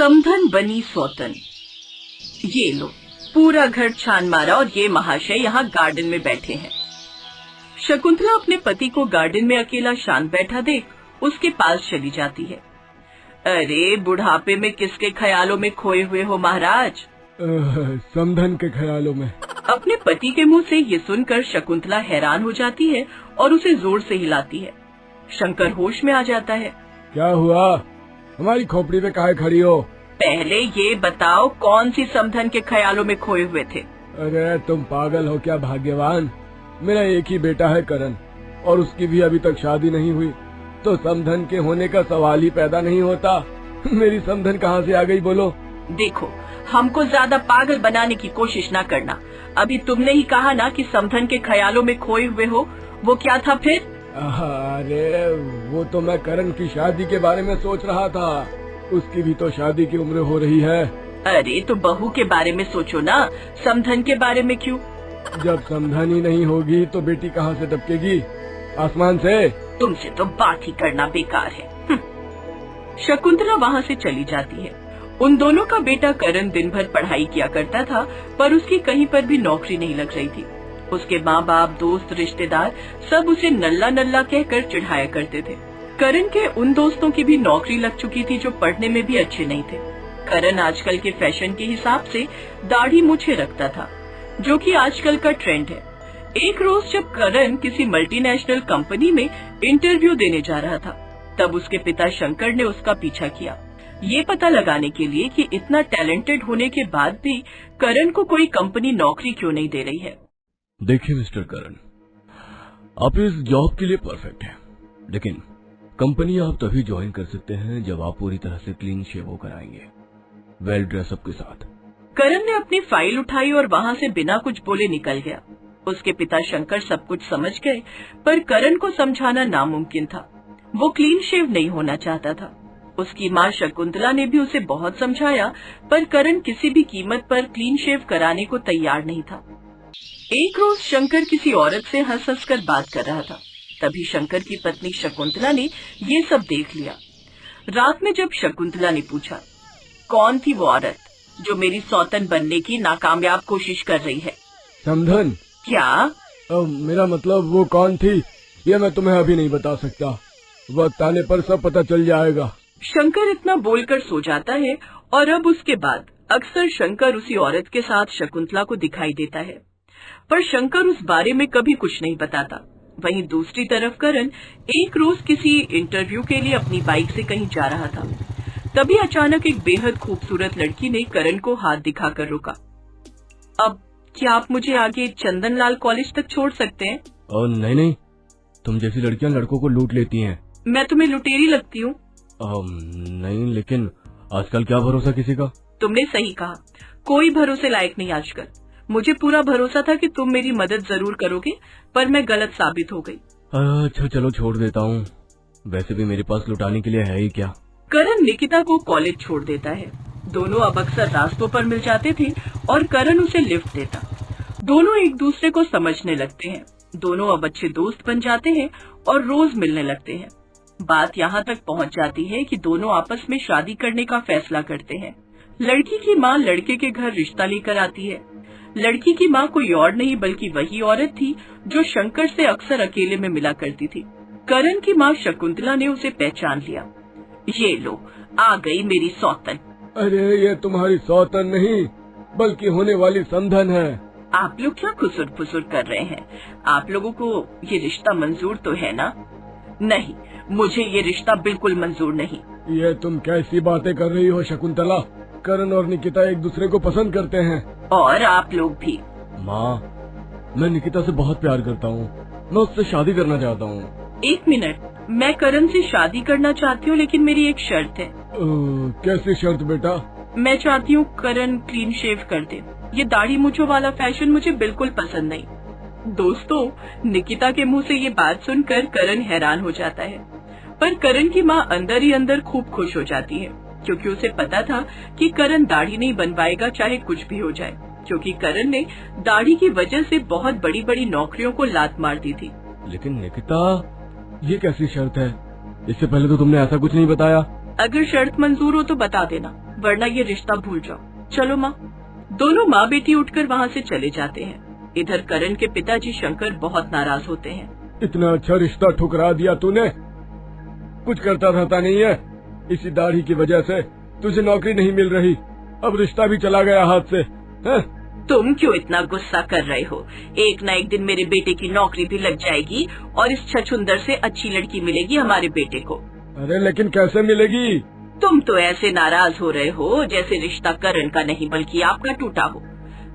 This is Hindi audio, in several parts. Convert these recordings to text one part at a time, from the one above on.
समधन बनी सौतन। ये लो, पूरा घर छान मारा और ये महाशय यहाँ गार्डन में बैठे हैं। शकुंतला अपने पति को गार्डन में अकेला शांत बैठा देख उसके पास चली जाती है। अरे बुढ़ापे में किसके ख्यालों में खोए हुए हो महाराज? समधन के ख्यालों में। अपने पति के मुंह से ये सुनकर शकुंतला हैरान हो जाती है और उसे जोर से हिलाती है। शंकर होश में आ जाता है। क्या हुआ? हमारी खोपड़ी पे काहे खड़ी हो? पहले ये बताओ कौन सी समधन के ख्यालों में खोए हुए थे? अरे तुम पागल हो क्या भाग्यवान? मेरा एक ही बेटा है करण, और उसकी भी अभी तक शादी नहीं हुई, तो समधन के होने का सवाल ही पैदा नहीं होता। मेरी समधन कहाँ से आ गई बोलो? देखो, हमको ज्यादा पागल बनाने की कोशिश ना करना। अभी तुमने ही कहा ना कि समधन के ख्यालों में खोए हुए हो। वो क्या था फिर? अरे वो तो मैं करण की शादी के बारे में सोच रहा था। उसकी भी तो शादी की उम्र हो रही है। अरे तो बहू के बारे में सोचो ना, समधन के बारे में क्यों? जब समधन ही नहीं होगी तो बेटी कहाँ से टपकेगी? आसमान से? तुमसे तो बात ही करना बेकार है। शकुंतला वहाँ से चली जाती है। उन दोनों का बेटा करण दिन भर पढ़ाई किया करता था, पर उसकी कहीं पर भी नौकरी नहीं लग रही थी। उसके माँ बाप, दोस्त, रिश्तेदार सब उसे नल्ला नल्ला कहकर चिढ़ाया करते थे। करण के उन दोस्तों की भी नौकरी लग चुकी थी जो पढ़ने में भी अच्छे नहीं थे। करण आजकल के फैशन के हिसाब से दाढ़ी मूछें रखता था, जो कि आजकल का ट्रेंड है। एक रोज जब करण किसी मल्टीनेशनल कंपनी में इंटरव्यू देने जा रहा था, तब उसके पिता शंकर ने उसका पीछा किया, ये पता लगाने के लिए कि इतना टैलेंटेड होने के बाद भी करण को कोई कंपनी नौकरी क्यों नहीं दे रही है। देखिए मिस्टर करण, आप इस जॉब के लिए परफेक्ट हैं, लेकिन कंपनी आप तभी ज्वाइन कर सकते हैं जब आप पूरी तरह से क्लीन शेव होकर आएंगे, वेल ड्रेसअप के साथ। करण ने अपनी फाइल उठाई और वहाँ से बिना कुछ बोले निकल गया। उसके पिता शंकर सब कुछ समझ गए, पर करण को समझाना नामुमकिन था। वो क्लीन शेव नहीं होना चाहता था। उसकी माँ शकुंतला ने भी उसे बहुत समझाया, पर करण किसी भी कीमत पर क्लीन शेव कराने को तैयार नहीं था। एक रोज शंकर किसी औरत से हंस हंस कर बात कर रहा था। तभी शंकर की पत्नी शकुंतला ने ये सब देख लिया। रात में जब शकुंतला ने पूछा, कौन थी वो औरत जो मेरी सौतन बनने की नाकामयाब कोशिश कर रही है? समधन। क्या? मेरा मतलब वो कौन थी ये मैं तुम्हें अभी नहीं बता सकता, वक्त आने पर सब पता चल जाएगा। शंकर इतना बोलकर सो जाता है और अब उसके बाद अक्सर शंकर उसी औरत के साथ शकुंतला को दिखाई देता है, पर शंकर उस बारे में कभी कुछ नहीं बताता। वहीं दूसरी तरफ करण एक रोज किसी इंटरव्यू के लिए अपनी बाइक से कहीं जा रहा था। तभी अचानक एक बेहद खूबसूरत लड़की ने करण को हाथ दिखाकर रोका। अब क्या आप मुझे आगे चंदनलाल कॉलेज तक छोड़ सकते हैं? नहीं नहीं, तुम जैसी लड़कियां लड़कों को लूट लेती हैं। मैं तुम्हें लुटेरी लगती हूँ? नहीं, लेकिन आजकल क्या भरोसा किसी का। तुमने सही कहा, कोई भरोसे लायक नहीं आजकल। मुझे पूरा भरोसा था कि तुम मेरी मदद जरूर करोगे, पर मैं गलत साबित हो गई। अच्छा चलो छोड़ देता हूँ, वैसे भी मेरे पास लुटाने के लिए है ही क्या। करण निकिता को कॉलेज छोड़ देता है। दोनों अब अक्सर रास्तों पर मिल जाते थे और करण उसे लिफ्ट देता। दोनों एक दूसरे को समझने लगते हैं। दोनों अब अच्छे दोस्त बन जाते हैं और रोज मिलने लगते हैं। बात यहाँ तक पहुँच जाती है कि दोनों आपस में शादी करने का फैसला करते हैं। लड़की की माँ लड़के के घर रिश्ता लेकर आती है। लड़की की माँ कोई और नहीं बल्कि वही औरत थी जो शंकर से अक्सर अकेले में मिला करती थी। करण की माँ शकुंतला ने उसे पहचान लिया। ये लो, आ गई मेरी सौतन। अरे ये तुम्हारी सौतन नहीं बल्कि होने वाली समधन है। आप लोग क्या खुसुर फुसुर कर रहे हैं? आप लोगों को ये रिश्ता मंजूर तो है ना? नहीं, मुझे ये रिश्ता बिल्कुल मंजूर नहीं। ये तुम कैसी बातें कर रही हो शकुंतला? करण और निकिता एक दूसरे को पसंद करते हैं। और आप लोग भी। माँ, मैं निकिता से बहुत प्यार करता हूँ, मैं उससे शादी करना चाहता हूँ। एक मिनट, मैं करण से शादी करना चाहती हूँ, लेकिन मेरी एक शर्त है। कैसी शर्त बेटा? मैं चाहती हूँ करण क्लीन शेव कर दे। ये दाढ़ी मूंछों वाला फैशन मुझे बिल्कुल पसंद नहीं। दोस्तों, निकिता के मुंह से ये बात सुनकर करण हैरान हो जाता है, पर करण की माँ अंदर ही अंदर खूब खुश हो जाती है, क्योंकि उसे पता था कि करण दाढ़ी नहीं बनवाएगा चाहे कुछ भी हो जाए, क्योंकि करण ने दाढ़ी की वजह से बहुत बड़ी बड़ी नौकरियों को लात मार दी थी। लेकिन निकिता, ये कैसी शर्त है? इससे पहले तो तुमने ऐसा कुछ नहीं बताया। अगर शर्त मंजूर हो तो बता देना, वरना ये रिश्ता भूल जाओ। चलो माँ। दोनों माँ बेटी उठकर वहाँ से चले जाते हैं। इधर करण के पिताजी शंकर बहुत नाराज होते हैं। इतना अच्छा रिश्ता ठुकरा दिया तूने, कुछ करता रहता नहीं है। इसी दाढ़ी की वजह से तुझे नौकरी नहीं मिल रही, अब रिश्ता भी चला गया हाथ से है? तुम क्यों इतना गुस्सा कर रहे हो? एक न एक दिन मेरे बेटे की नौकरी भी लग जाएगी और इस छछुंदर से अच्छी लड़की मिलेगी हमारे बेटे को। अरे लेकिन कैसे मिलेगी? तुम तो ऐसे नाराज हो रहे हो जैसे रिश्ता करण का नहीं बल्कि आपका टूटा हो।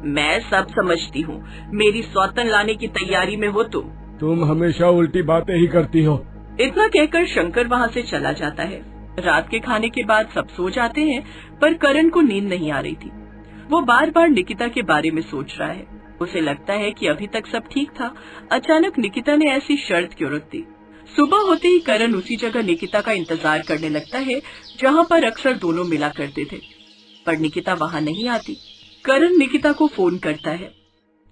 मैं सब समझती हूँ, मेरी सौतन लाने की तैयारी में हो तुम हमेशा उल्टी बातें ही करती हो। इतना कहकर शंकर वहाँ से चला जाता है। रात के खाने के बाद सब सो जाते हैं, पर करण को नींद नहीं आ रही थी। वो बार बार निकिता के बारे में सोच रहा है। उसे लगता है कि अभी तक सब ठीक था, अचानक निकिता ने ऐसी शर्त क्यों रख दी। सुबह होते ही करण उसी जगह निकिता का इंतजार करने लगता है जहाँ पर अक्सर दोनों मिला करते थे, पर निकिता वहाँ नहीं आती। करण निकिता को फोन करता है।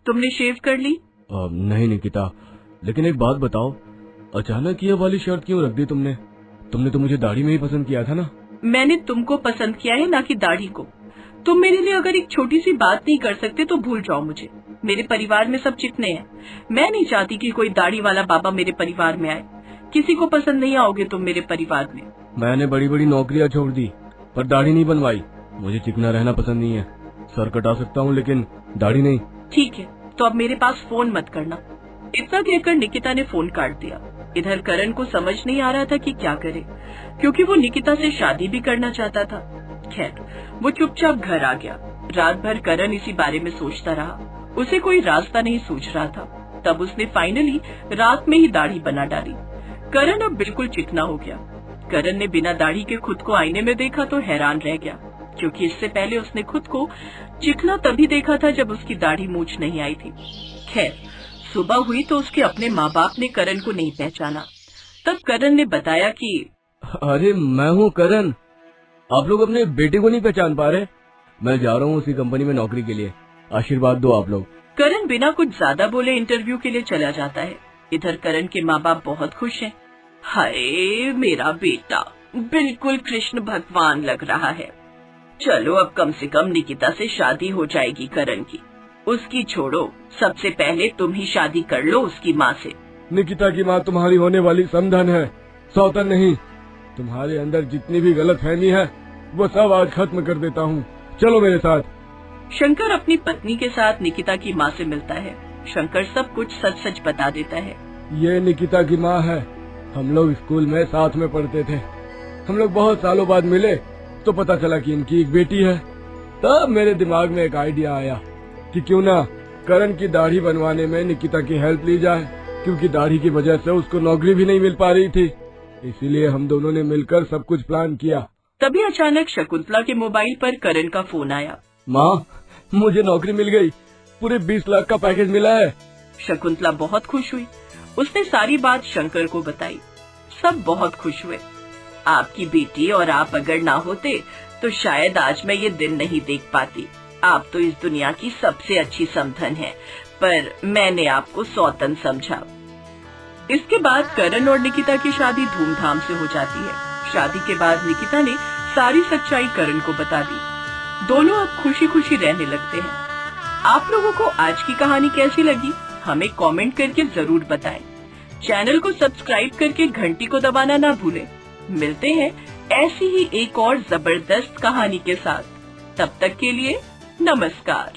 तुमने शेव कर ली? नहीं निकिता, लेकिन एक बात बताओ, अचानक ये वाली शर्त क्यों रख दी तुमने? तुमने तो मुझे दाढ़ी में ही पसंद किया था ना। मैंने तुमको पसंद किया है, ना कि दाढ़ी को। तुम मेरे लिए अगर एक छोटी सी बात नहीं कर सकते तो भूल जाओ मुझे। मेरे परिवार में सब चिकने हैं, मैं नहीं चाहती कि कोई दाढ़ी वाला बाबा मेरे परिवार में आए। किसी को पसंद नहीं आओगे तुम मेरे परिवार में। मैंने बड़ी बड़ी नौकरियां छोड़ दी पर दाढ़ी नहीं बनवाई। मुझे चिकना रहना पसंद नहीं है। सर कटा सकता हूँ लेकिन दाढ़ी नहीं। ठीक है, तो अब मेरे पास फोन मत करना। इतना कहकर निकिता ने फोन काट दिया। इधर करण को समझ नहीं आ रहा था कि क्या करे, क्योंकि वो निकिता से शादी भी करना चाहता था। खैर, वो चुपचाप घर आ गया। रात भर करण इसी बारे में सोचता रहा। उसे कोई रास्ता नहीं सूझ रहा था। तब उसने फाइनली रात में ही दाढ़ी बना डाली। करण अब बिल्कुल चिकना हो गया। करण ने बिना दाढ़ी के खुद को आईने में देखा तो हैरान रह गया, क्योंकि इससे पहले उसने खुद को चिकना तभी देखा था जब उसकी दाढ़ी मूंछ नहीं आई थी। खैर, सुबह हुई तो उसके अपने माँ बाप ने करण को नहीं पहचाना। तब करण ने बताया कि अरे मैं हूँ करण, आप लोग अपने बेटे को नहीं पहचान पा रहे? मैं जा रहा हूँ उसी कंपनी में नौकरी के लिए, आशीर्वाद दो आप लोग। करण बिना कुछ ज्यादा बोले इंटरव्यू के लिए चला जाता है। इधर करण के माँ बाप बहुत खुश हैं। हाय, मेरा बेटा बिल्कुल कृष्ण भगवान लग रहा है। चलो अब कम से कम निकिता से शादी हो जाएगी करण की। उसकी छोड़ो, सबसे पहले तुम ही शादी कर लो उसकी माँ से। निकिता की माँ तुम्हारी होने वाली समधन है, सौतन नहीं। तुम्हारे अंदर जितनी भी गलतफहमी है वो सब आज खत्म कर देता हूँ। चलो मेरे साथ। शंकर अपनी पत्नी के साथ निकिता की माँ से मिलता है। शंकर सब कुछ सच सच बता देता है। ये निकिता की माँ है। हम लोग स्कूल में साथ में पढ़ते थे। हम लोग बहुत सालों बाद मिले तो पता चला कि इनकी एक बेटी है। तब मेरे दिमाग में एक आइडिया आया कि क्यों ना करण की दाढ़ी बनवाने में निकिता की हेल्प ली जाए, क्योंकि दाढ़ी की वजह से उसको नौकरी भी नहीं मिल पा रही थी। इसीलिए हम दोनों ने मिलकर सब कुछ प्लान किया। तभी अचानक शकुंतला के मोबाइल पर करण का फोन आया। माँ, मुझे नौकरी मिल गई, पूरे 20 लाख का पैकेज मिला है। शकुंतला बहुत खुश हुई। उसने सारी बात शंकर को बताई। सब बहुत खुश हुए। आपकी बेटी और आप अगर ना होते तो शायद आज मैं ये दिन नहीं देख पाती। आप तो इस दुनिया की सबसे अच्छी समधन हैं, पर मैंने आपको सौतन समझा। इसके बाद करण और निकिता की शादी धूमधाम से हो जाती है। शादी के बाद निकिता ने सारी सच्चाई करण को बता दी। दोनों अब खुशी खुशी रहने लगते हैं। आप लोगों को आज की कहानी कैसी लगी हमें कमेंट करके जरूर बताएं। चैनल को सब्सक्राइब करके घंटी को दबाना ना भूलें। मिलते हैं ऐसी ही एक और जबरदस्त कहानी के साथ। तब तक के लिए नमस्कार।